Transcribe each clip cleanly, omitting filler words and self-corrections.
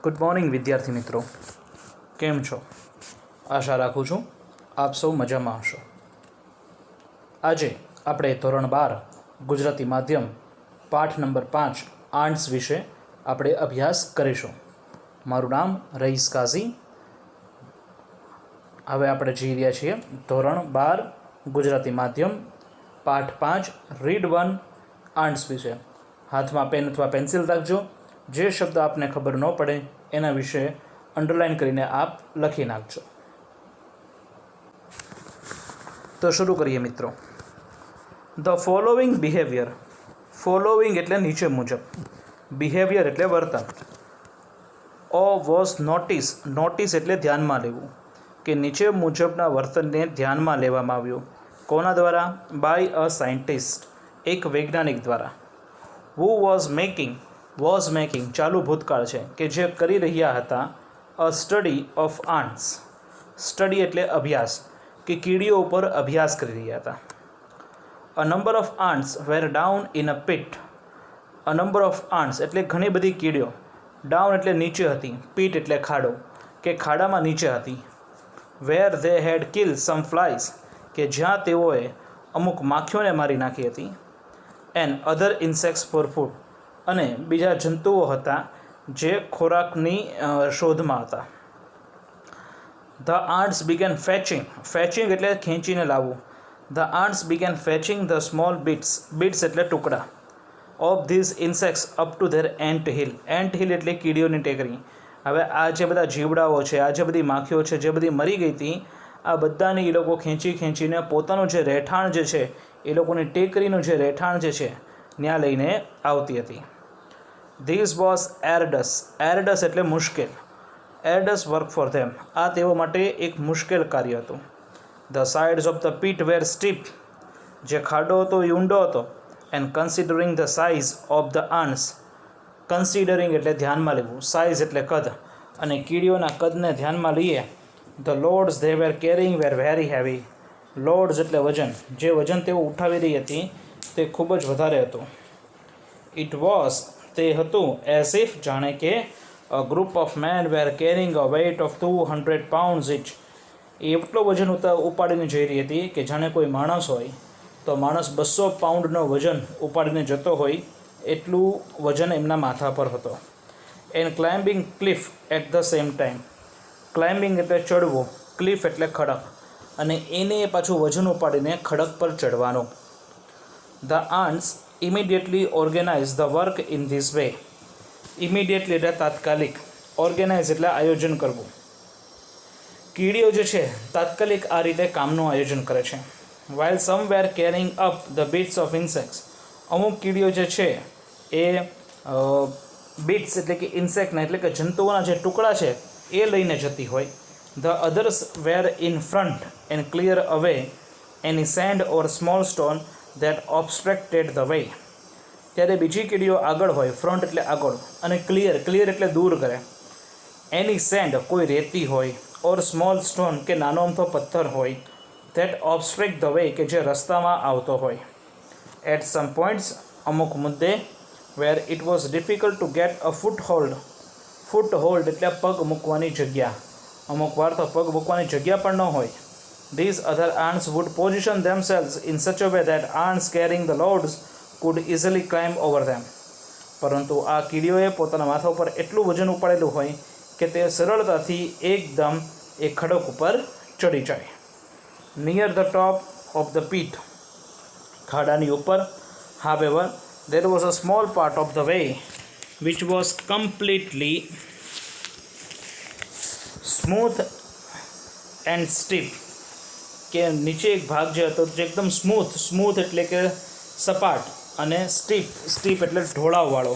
Good morning વિદ્યાર્થી મિત્રો, કેમ છો? આશા રાખું છું આપ સૌ મજામાં હશો. આજે આપણે ધોરણ 12 ગુજરાતી માધ્યમ પાઠ નંબર 5 આન્ટ્સ વિશે આપણે અભ્યાસ કરીશું. મારું નામ રઈસ કાઝી. હવે આપણે જઈ રહ્યા છીએ ધોરણ 12 ગુજરાતી માધ્યમ પાઠ 5 રીડ 1 આન્ટ્સ વિશે. હાથમાં પેન અથવા પેન્સિલ રાખજો. જે શબ્દ આપને ખબર ન પડે એના વિશે અંડરલાઇન કરીને આપ લખી નાખજો. તો શરૂ કરીએ મિત્રો. The following behaviour. ફોલોવિંગ એટલે નીચે મુજબ, બિહેવિયર એટલે વર્તન. ઓ વોઝ નોટિસ. નોટિસ એટલે ધ્યાનમાં લેવું, કે નીચે મુજબના વર્તનને ધ્યાનમાં લેવામાં આવ્યું. કોના દ્વારા? બાય અ સાયન્ટિસ્ટ, એક વૈજ્ઞાનિક દ્વારા. Who was making. Was making ચાલુ ભૂતકાળ છે, કે જે કરી રહ્યા હતા a study of ants. Study એટલે અભ્યાસ, કે કીડીઓ ઉપર અભ્યાસ કરી રહ્યા હતા. A number of ants were down in a pit. A number of ants એટલે ઘણી બધી કીડીઓ. ડાઉન એટલે નીચે હતી, પીટ એટલે ખાડો, કે ખાડામાં નીચે હતી. Where they had kill some flies, કે જ્યાં તેઓએ અમુક માખીઓને મારી નાખી હતી. And other insects for food, અને બીજા જંતુઓ હતા જે ખોરાકની શોધમાં હતા. The ants began fetching. Fetching એટલે ખેંચીને લાવવું. The ants began fetching the small bits. Bits એટલે ટુકડા. Of these insects up to their ant hill. Ant hill એટલે કીડીઓની ટેકરી. હવે આ જે બધા જીવડાઓ છે, આ જે બધી માખીઓ છે, જે બધી મરી ગઈ હતી, આ બધાને એ લોકો ખેંચીને પોતાનું જે રહેઠાણ જે છે, એ લોકોની ટેકરીનું જે રહેઠાણ જે છે ત્યાં લઈને આવતી હતી. This was એરડસ. એરડસ એટલે મુશ્કેલ. Arduous work for them. આ તેઓ માટે એક મુશ્કેલ કાર્ય હતું. The sides of the pit were steep. જે ખાડો હતો એ ઊંડો હતો. And considering the size of the ants. Considering એટલે ધ્યાનમાં લેવું, સાઇઝ એટલે કદ, અને કીડીઓના કદને ધ્યાનમાં લઈએ. The loads they were carrying were very heavy. Loads એટલે વજન. જે વજન તેઓ ઉઠાવી રહી હતી તે ખૂબ જ વધારે હતું. ઇટ વોઝ તે હતું એઝ ઇફ જાણે કે a group of men were carrying a weight of 200 pounds each. એટલો વજન ઉપાડીને જઈ રહી હતી કે જાણે કોઈ માણસ હોય તો માણસ 200 પાઉન્ડનો વજન ઉપાડીને જતો હોય એટલું વજન એમના માથા પર હતો. And climbing cliff at the same time. Climbing એટલે ચડવું, ક્લિફ એટલે ખડક, અને એને પાછું વજન ઉપાડીને ખડક પર ચડવાનું. The ants immediately organise the work in this way. Immediately એટલે તાત્કાલિક, ઓર્ગેનાઇઝ એટલે આયોજન કરવું. કીડીઓ જે છે તાત્કાલિક આ રીતે કામનું આયોજન કરે છે. While some were carrying up the bits of insects. અમુક કીડીઓ જે છે એ બિટ્સ એટલે કે ઇન્સેક્ટના એટલે કે જંતુઓના જે ટુકડા છે એ લઈને જતી હોય. The others were in front and clear away any sand or small stone that obstructed the way. ત્યારે બીજી કીડીઓ આગળ હોય, ફ્રન્ટ એટલે આગળ, અને ક્લિયર એટલે દૂર કરે. એની સેન્ડ કોઈ રેતી હોય, ઓર સ્મોલ સ્ટોન કે નાનો અમથો પથ્થર હોય, ધેટ ઓબ્સ્ટ્રક્ટ ધ વે કે જે રસ્તામાં આવતો હોય. એટ સમ પોઈન્ટ્સ અમુક મુદ્દે, where it was difficult to get a foot hold. Foot hold એટલે પગ મૂકવાની જગ્યા. અમુક વાર તો પગ મૂકવાની જગ્યા પણ ન હોય. These other ants would position themselves in such a way that ants carrying the loads could easily climb over them. પરંતુ આ કીડીઓએ પોતાના માથા ઉપર એટલું વજન ઉપાડેલું હોય કે તે સરળતાથી એકદમ એ ખડક ઉપર ચડી જાય. Near the top of the pit. ખાડાની ઉપર. however there was a small part of the way which was completely smooth and steep. કે નીચે એક ભાગ જે હતો જે એકદમ સ્મૂથ એટલે કે સપાટ, અને સ્ટીપ એટલે ઢોળાવવાળો,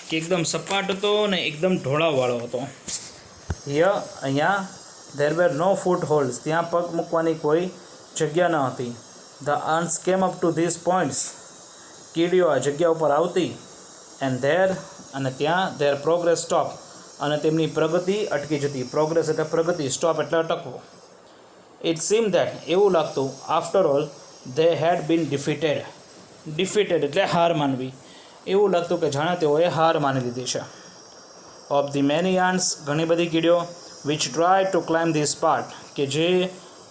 કે એકદમ સપાટ હતો ને એકદમ ઢોળાવવાળો હતો. અહીંયા there were no foot holds. ત્યાં પગ મૂકવાની કોઈ જગ્યા ન હતી. ધ આન્ટ્સ કેમ અપ ટુ ધીસ પોઈન્ટ્સ. કીડીઓ આ જગ્યા ઉપર આવતી. એન્ડ અને ત્યાં ધેર પ્રોગ્રેસ સ્ટોપ, અને તેમની પ્રગતિ અટકી જતી. પ્રોગ્રેસ એટલે પ્રગતિ, સ્ટોપ એટલે અટકવું. ઇટ સીમ ધેટ એવું લાગતું after all they had been defeated. Defeated એટલે હાર માનવી. એવું લાગતું કે જાણે તેઓએ હાર માની લીધી છે. ઓફ ધી મેની આન્ટ્સ, ઘણી બધી કીડીઓ, which try to climb this part, કે જે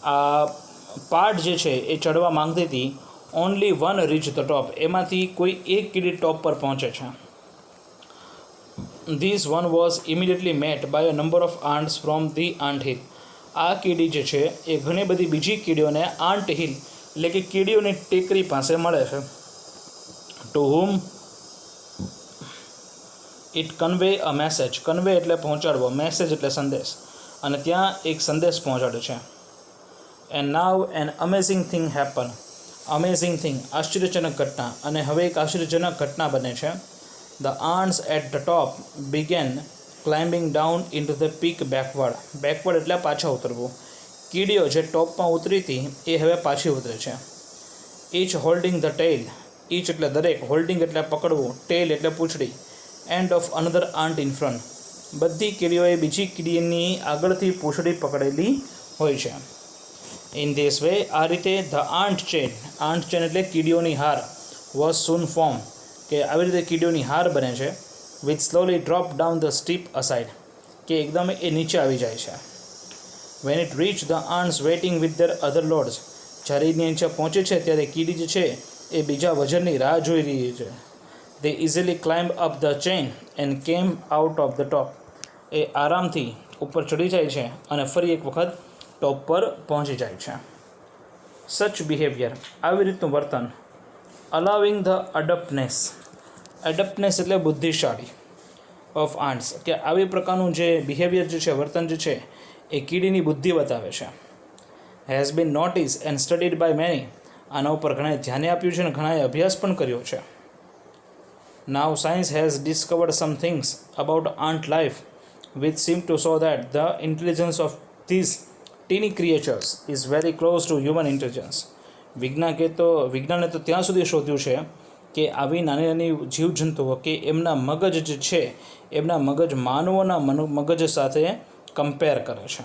આ પાર્ટ જે છે એ ચડવા માંગતી હતી. Only one reach the top, એમાંથી કોઈ એક કીડી ટોપ પર પહોંચે છે. This one was immediately met by a number of ants from the ant hill. આ કીડી જે છે એ ઘણી બધી બીજી કીડીઓને આન્ટ હિલ એટલે કે કીડીઓની ટેકરી પાસે મળે છે. To whom it convey a message, convey એટલે પહોંચાડવો, મેસેજ એટલે સંદેશ, અને ત્યાં એક સંદેશ પહોંચાડે છે. And now an amazing thing happen, amazing thing આશ્ચર્યજનક ઘટના, અને હવે એક આશ્ચર્યજનક ઘટના બને છે. The ants at the top began climbing down into the peak backward, backward એટલે પાછા ઉતરવું. કીડીઓ જે ટોપમાં ઉતરી હતી એ હવે પાછી ઉતરે છે. Each holding the tail, each એટલે દરેક, હોલ્ડિંગ એટલે પકડવું, ટેલ એટલે પૂંછડી, end of another ant in front, બધી કીડીઓએ બીજી કીડીની આગળથી પૂંછડી પકડેલી હોય છે. ઇન ધીસ વે, આ રીતે the ant chain, ant chain એટલે કીડીઓની હાર, વોઝ સૂન ફોર્મ, કે આવી રીતે કીડીઓની હાર બને છે. Which slowly drop down the steep aside, કે એકદમ એ નીચે આવી જાય છે. When it reach the ants waiting with their other loads, જ્યારે એની નીચે પહોંચે છે ત્યારે કીડી જે છે એ બીજા વજનની રાહ જોઈ રહી છે. They easily climb up the chain and came out of the top, એ આરામથી ઉપર ચડી જાય છે અને ફરી એક વખત ટોપ પર પહોંચી જાય છે. સચ બિહેવિયર, આવી રીતનું વર્તન. અલાવિંગ ધ અડપ્ટનેસ, એડપ્ટનેસ એટલે બુદ્ધિશાળી, ઓફ આન્ટ્સ, કે આવી પ્રકારનું જે બિહેવિયર જે છે, વર્તન જે છે એ કીડીની બુદ્ધિ બતાવે છે. Has been notice and studied by many, આના ઉપર ઘણાએ ધ્યાન આપ્યું છે અને ઘણાએ અભ્યાસ પણ કર્યો છે. Now science has discovered some things about ant life which seem to show that the intelligence of these tiny creatures is very close to human intelligence. વિજ્ઞાને તો ત્યાં સુધી શોધ્યું છે કે આવી નાની નાની જીવજંતુઓ કે એમના મગજ જે છે એમના મગજ માનવોના મગજ સાથે કમ્પેર કરે છે.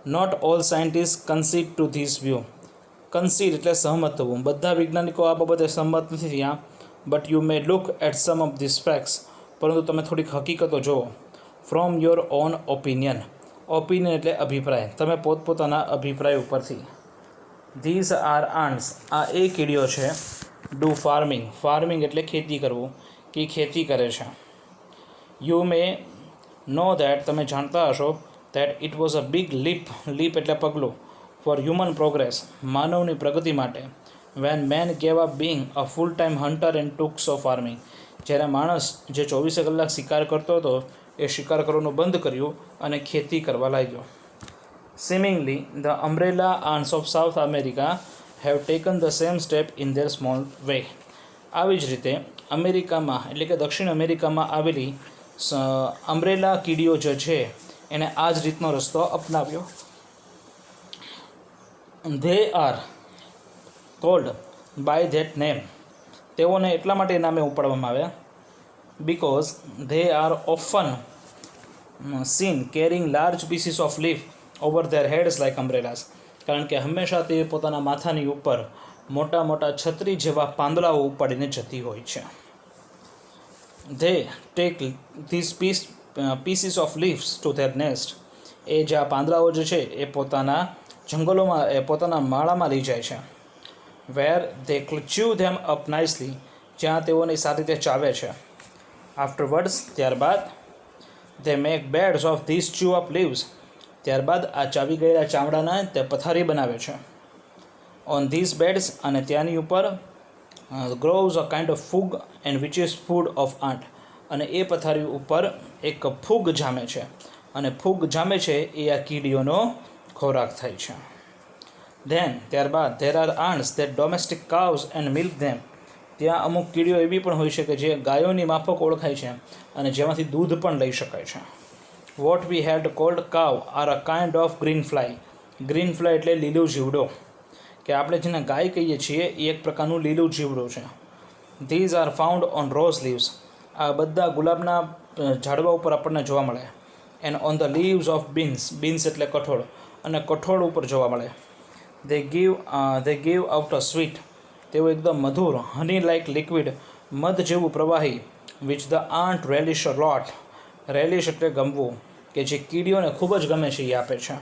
Not all scientist concede to this view, concede એટલે સહમત થવું, બધા વૈજ્ઞાનિકો આ બાબતે સહમત નથી થયા. But you may look at some of this facts, પરંતુ તમે થોડીક હકીકતો જુઓ. From your own opinion, opinion એટલે અભિપ્રાય, તમે પોતપોતાના અભિપ્રાય ઉપરથી. ધીઝ આર આન્ટ્સ, આ એ કીડીઓ છે. ડુ ફાર્મિંગ, ફાર્મિંગ એટલે ખેતી કરવું, કે ખેતી કરે છે. યુ મે નો દેટ, તમે જાણતા હશો, that it was a big leap, leap એટલે પગલું, ફોર હ્યુમન પ્રોગ્રેસ, માનવની પ્રગતિ માટે. When man gave up being a full time hunter and took to farming, જ્યારે માણસ જે 24 કલાક શિકાર કરતો હતો એ શિકાર કરવાનું બંધ કર્યું અને ખેતી કરવા લાગ્યો. Seemingly the umbrella ants of South America have taken the same step in their small way. આવી જ રીતે અમેરિકામાં એટલે કે દક્ષિણ અમેરિકામાં આવેલી અમ્બ્રેલા કીડીઓ જે છે એને આ જ રીતનો રસ્તો અપનાવ્યો. They are called by that name, તેઓને એટલા માટે નામે ઉપાડવામાં આવ્યા because they are often seen carrying large pieces of leaf over their heads like umbrellas, કારણ કે હંમેશા તે પોતાના માથાની ઉપર મોટા મોટા છત્રી જેવા પાંદડાઓ ઉપાડીને જતી હોય છે. They take this pieces of leaves to their nest, એ જે આ પાંદડાઓ જે છે એ પોતાના જંગલોમાં એ પોતાના માળામાં લઈ જાય છે. Where they chew them up nicely, જ્યાં તેઓને સારી રીતે ચાવે છે. આફ્ટરવર્ડ્સ, ત્યારબાદ they make beds of this chew up leaves, ત્યારબાદ આ ચાવી ગયેલા ચામડાના તે પથારી બનાવે છે. ઓન ધીસ બેડ્સ, અને ત્યાંની ઉપર ગ્રોવ્સ અ કાઇન્ડ ઓફ ફૂગ and which is food of ant, અને એ પથારી ઉપર એક ફૂગ જામે છે, અને ફૂગ જામે છે એ આ કીડીઓનો ખોરાક થાય છે. ધેન, ત્યારબાદ there are ants that domestic cows and milk them, ત્યાં અમુક કીડીઓ એવી પણ હોઈ શકે જે ગાયોની માફક ઓળખાય છે અને જેમાંથી દૂધ પણ લઈ શકાય છે. વોટ વી હેડ કોલ્ડ કાવ are a kind of green fly, green fly એટલે લીલું જીવડો, કે આપણે જેને ગાય કહીએ છીએ એ એક પ્રકારનું લીલું જીવડું છે. These are found on rose leaves, આ બધા ગુલાબના ઝાડવા ઉપર આપણને જોવા મળે. And on the leaves of beans, beans એટલે કઠોળ, અને કઠોળ ઉપર જોવા મળે. They give out a sweet, તેઓ એકદમ મધુર, હની લાઇક લિક્વિડ, મધ જેવું પ્રવાહી, which the ant relish a lot. Relish એટલે ગમવું, કે જે કીડીઓને ખૂબ જ ગમે છે એ આપે છે.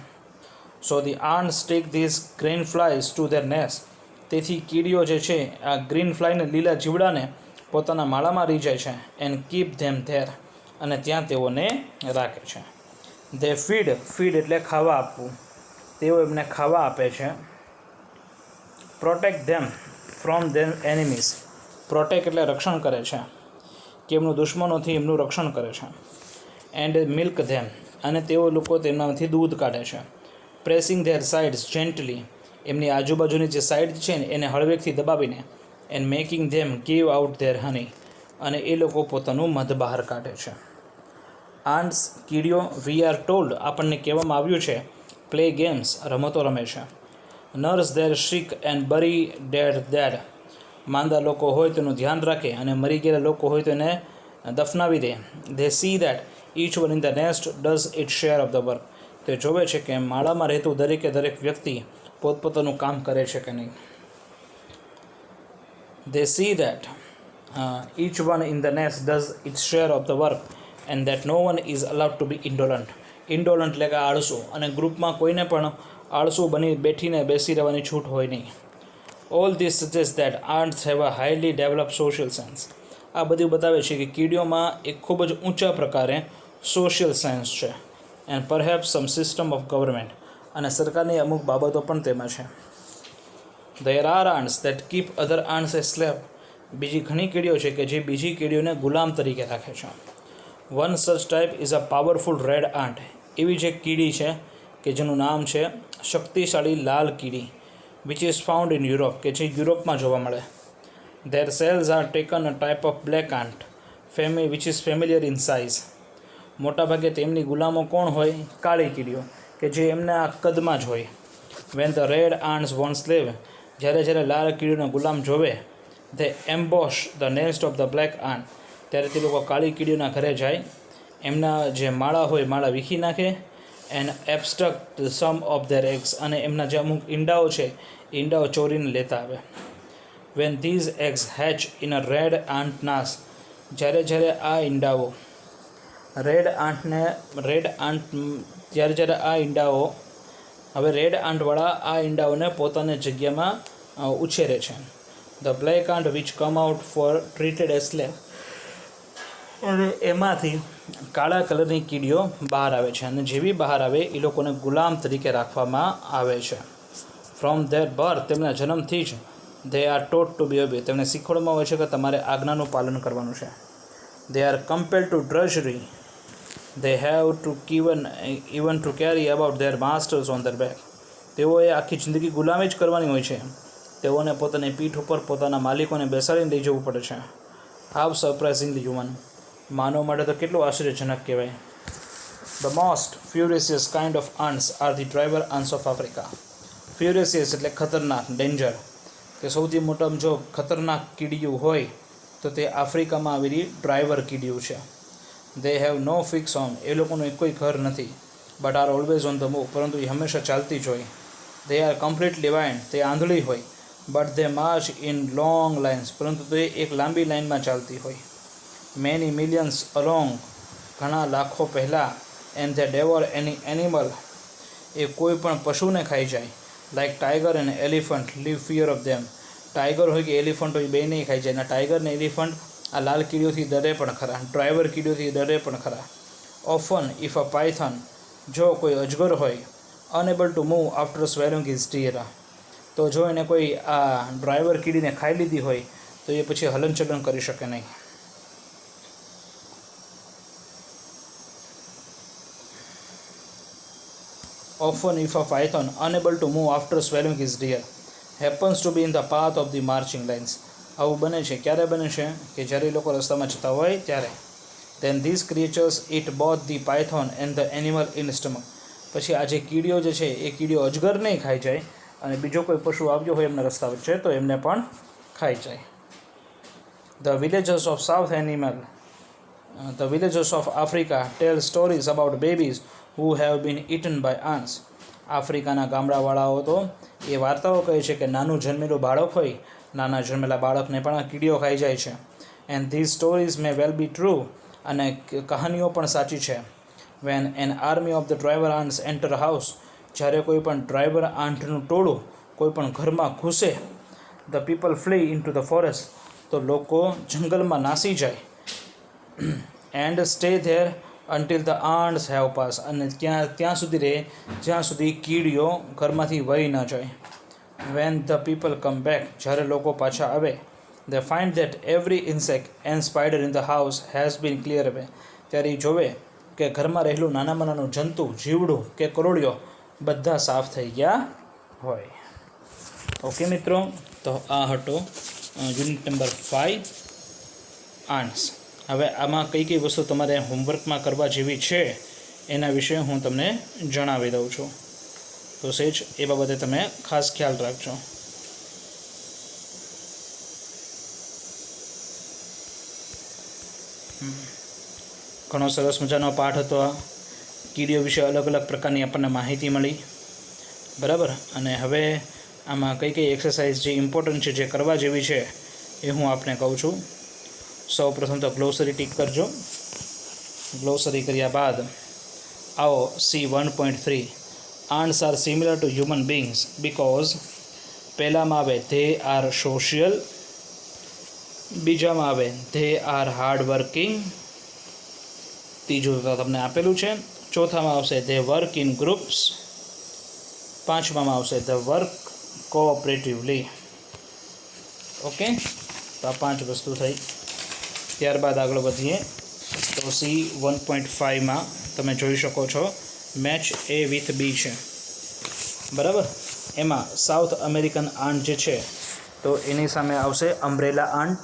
So the ants take these green flies to their nest. તેથી કીડીઓ જે છે આ ગ્રીન ફ્લાયને, લીલા જીવડાને પોતાના માળામાં રહી જાય છે. એન્ડ કીપ ધેમ ધેર, અને ત્યાં તેઓને રાખે છે. They feed. ફીડ એટલે ખાવા આપવું. તેઓ એમને ખાવા આપે છે. Protect them from there enemies. Protect એટલે રક્ષણ કરે છે, કે એમનું દુશ્મનોથી એમનું રક્ષણ કરે છે. એન્ડ મિલ્ક ધેમ, અને તેઓ લોકો તેમનામાંથી દૂધ કાઢે છે. Pressing their sides gently. એમની આજુબાજુની જે સાઇડ છે ને એને હળવેકથી દબાવીને. And making them give out their honey, અને એ લોકો પોતાનું મધ બહાર કાઢે છે. આન્ટ્સ કીડીઓ. વી આર ટોલ્ડ આપણને કહેવામાં આવ્યું છે. પ્લે ગેમ્સ રમતો રમે છે. Nurse their sick and bury dead. માંદા લોકો હોય તેનું ધ્યાન રાખે અને મરી ગયેલા લોકો હોય તો એને દફનાવી દે. They see that each one in the nest does its share of the work. તે જોવે છે કે માળામાં રહેતું દરેકે દરેક વ્યક્તિ પોતપોતાનું કામ કરે છે કે નહીં. They see that each one in the nest does its share of the work and that no one is allowed to be indolent. Indolent એટલે કે આળસુ, અને ગ્રુપમાં કોઈને પણ આળસુ બની બેસી રહેવાની છૂટ હોય નહીં. All this suggests that ants have a highly developed social sense. આ બધું બતાવે છે કે કીડીઓમાં એક ખૂબ જ ઊંચા પ્રકારે સોશિયલ સેન્સ છે. And perhaps some system of government, અને સરકારની અમુક બાબતો પણ તેમાં છે. There are ants that keep other ants as slave. બીજી ઘણી કીડીઓ છે કે જે બીજી કીડીઓને ગુલામ તરીકે રાખે છે. One such type is a powerful red ant. એવી જ એક કીડી છે કે જેનું નામ છે શક્તિશાળી લાલ કીડી, which is found in Europe, કે જે યુરોપમાં જોવા મળે. Their cells are taken a type of black ant, which is familiar in size. મોટાભાગે તેમની ગુલામો કોણ હોય? કાળી કીડીઓ, કે જે એમના કદમાં જ હોય. When the red ants want slave, જ્યારે લાલ કીડીઓનો ગુલામ જોવે, they ambush the nest of the black ant. ત્યારે તે લોકો કાળી કીડીઓના ઘરે જાય, એમના જે માળા હોય માળા વીખી નાખે. And abstract some of their eggs, અને એમના જે અમુક ઈંડાઓ છે એ ઈંડાઓ ચોરીને લેતા આવે. When these eggs hatch in a red ant nest. જ્યારે આ ઈંડાઓ જ્યારે આ ઈંડાઓ હવે રેડ આંટવાળા આ ઈંડાઓને પોતાની જગ્યામાં ઉછેરે છે. The black ant which come out for treated as slave. અને એમાંથી કાળા કલરની કીડીઓ બહાર આવે છે, અને જેવી બહાર આવે એ લોકોને ગુલામ તરીકે રાખવામાં આવે છે. ફ્રોમ ધેર બર્થ, તેમના જન્મથી જ they are taught to be obey. તેમને શીખવાડવામાં આવે છે કે તમારે આજ્ઞાનું પાલન કરવાનું છે. They are compelled to drudgery. They have to even to carry about their masters on their back. તેઓએ આખી જિંદગી ગુલામી જ કરવાની હોય છે. તેઓને પોતાની પીઠ ઉપર પોતાના માલિકોને બેસાડીને લઈ જવું પડે છે. હાવ સરપ્રાઇઝિંગલી હ્યુમન. માનવ માટે તો કેટલું આશ્ચર્યજનક કહેવાય. The most furious kind of ants are the driver ants of Africa. Furious એટલે ખતરનાક, ડેન્જર, કે સૌથી મોટામાં જો ખતરનાક કીડીયું હોય તો તે આફ્રિકામાં આવેલી ડ્રાઈવર કીડીયું છે. They have no fixed home. એ લોકોનું કોઈ ઘર નથી. But are always on the move. પરંતુ એ હંમેશા ચાલતી જ હોય. They are completely blind. તે આંધળી હોય. But they march in long lines. પરંતુ તે એક લાંબી લાઇનમાં ચાલતી હોય. Many millions along. ઘણા લાખો પહેલાં. And they devour any animal. એ કોઈ પણ પશુને ખાઈ જાય. Like tiger and elephant live fear of them. Tiger હોય કે એલિફન્ટ હોય બેયને ખાઈ જાય. અને ટાઈગર ને એલિફન્ટ આ લાલ કીડીઓથી ડરે પણ ખરા, ડ્રાઈવર કીડીઓથી ડરે પણ ખરા. Often if a Python. જો કોઈ અજગર હોય enable to move after swelling his tear. તો જો એને કોઈ આ ડ્રાઈવર કીડીને ખાઈ લીધી હોય તો એ પછી હલનચલન કરી શકે નહીં. Often if a python unable to move after swallowing his deer happens to be in the path of the marching lines. આવું બને છે. ક્યારે બને છે? કે જ્યારે લોકો રસ્તામાં જતા હોય ત્યારે. Then these creatures eat both the python and the animal in stomach. પછી આ જે કીડીઓ જે છે એ કીડીઓ અજગરને ખાઈ જાય અને બીજો કોઈ પશુ આવ્યો હોય એમના રસ્તા વચ્ચે તો એમને પણ ખાઈ જાય. The villagers of Africa tell stories about babies who have been eaten by ants. આફ્રિકાના ગામડાવાળાઓ તો એ વાર્તાઓ કહે છે કે નાનું જન્મેલું બાળક હોય, નાના જન્મેલા બાળકને પણ આ કીડીઓ ખાઈ જાય છે. And these stories may well be true, અને કહાનીઓ પણ સાચી છે. When an army of the driver ants enter house, જ્યારે કોઈ પણ ડ્રાઈવર આંટનું ટોળું કોઈ પણ ઘરમાં ઘૂસે, the people flee into the forest, તો લોકો જંગલમાં નાસી જાય. And stay there until the ants have pass, અને ત્યાં સુધી રહે જ્યાં સુધી કીડીઓ ઘરમાંથી વહી ન જાય. When the people come back, જ્યારે લોકો પાછા આવે, they find that every insect and spider in the house has been cleared away, ત્યારે એ જોવે કે ઘરમાં રહેલું નાનામાં નાનું જંતુ, જીવડું કે કરોળિયો બધા સાફ થઈ ગયા હોય. ઓકે મિત્રો, તો આ હતો યુનિટ નંબર 5 આન્ટ્સ. હવે આમાં કઈ કઈ વસ્તુ તમારે હોમવર્કમાં કરવા જેવી છે એના વિશે હું તમને જણાવી દઉં છું, તો સેજ એ બાબતે તમે ખાસ ખ્યાલ રાખજો. ઘણો સરસ મજાનો પાઠ હતો આ. કીડીઓ વિશે અલગ અલગ પ્રકારની આપણને માહિતી મળી, બરાબર. અને હવે આમાં કઈ કઈ એક્સરસાઇઝ જે ઇમ્પોર્ટન્ટ છે, જે કરવા જેવી છે, એ હું આપને કહું છું. સૌ પ્રથમ તો ગ્લોસરી ટીક કરજો. ગ્લોસરી કર્યા બાદ આવો C1.3, ants are similar to human beings because, પહેલામાં આવે ધે આર સોશિયલ, બીજામાં આવે ધે આર હાર્ડ વર્કિંગ, ત્રીજું તમને આપેલું છે. ચોથામાં આવશે ધે વર્ક ઇન ગ્રુપ્સ, પાંચમામાં આવશે ધ વર્ક કોઓપરેટિવલી. ઓકે, તો આ 5 વસ્તુ થઈ. ત્યારબાદ આગળ વધીએ તો C1.5માં તમે જોઈ શકો છો મેચ A વિથ B છે, બરાબર. એમાં સાઉથ અમેરિકન આન્ટ જે છે તો એની સામે આવશે અમ્બ્રેલા આન્ટ.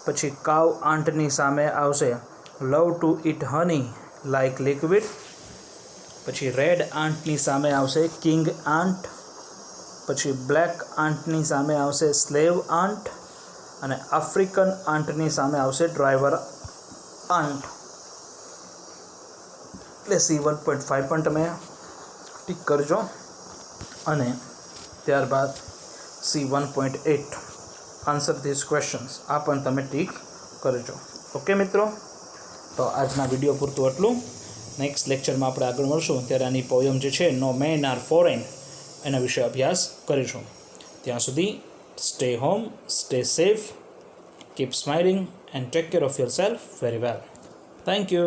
પછી કાવ આન્ટની સામે આવશે love to it honey like liquid. પછી રેડ આન્ટની સામે આવશે કિંગ આન્ટ. પછી બ્લેક આન્ટની સામે આવશે સ્લેવ આન્ટ. અને આફ્રિકન આન્ટની સામે આવશે ડ્રાઈવર આન્ટ. એટલે C1.5 પણ તમે ટીક કરજો. અને ત્યારબાદ C1.8 આન્સર ધીસ ક્વેશ્ચન્સ, આ પણ તમે ટીક કરજો. ઓકે મિત્રો, તો આજના વિડીયો પૂરતું એટલું. નેક્સ્ટ લેક્ચરમાં આપણે આગળ મળશું ત્યારે આની પોયમ જે છે નો મેન આર ફોરેન, એના વિશે અભ્યાસ કરીશું. ત્યાં સુધી stay home, stay safe, keep smiling and take care of yourself very well. Thank you.